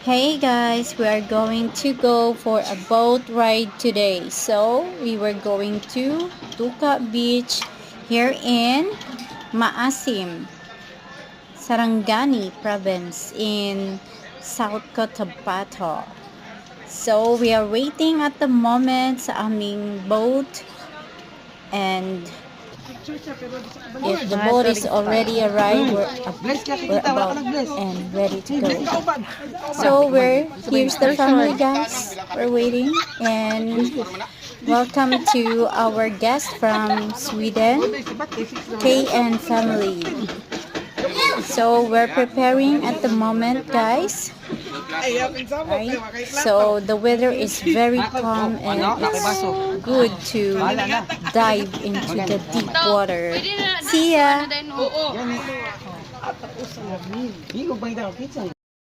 Hey guys, we are going to go for a boat ride today. So, we were going to Tuka Beach here in Maasim, Sarangani province in South Cotabato. So, we are waiting at the moment sa aming boat, and if the boat is already arrived, we're about and ready to go. So here's the family, guys. We're waiting, and welcome to our guest from Sweden, Kay and family. So we're preparing at the moment, guys. Right? So the weather is very calm and it's good to dive into the deep water. See ya!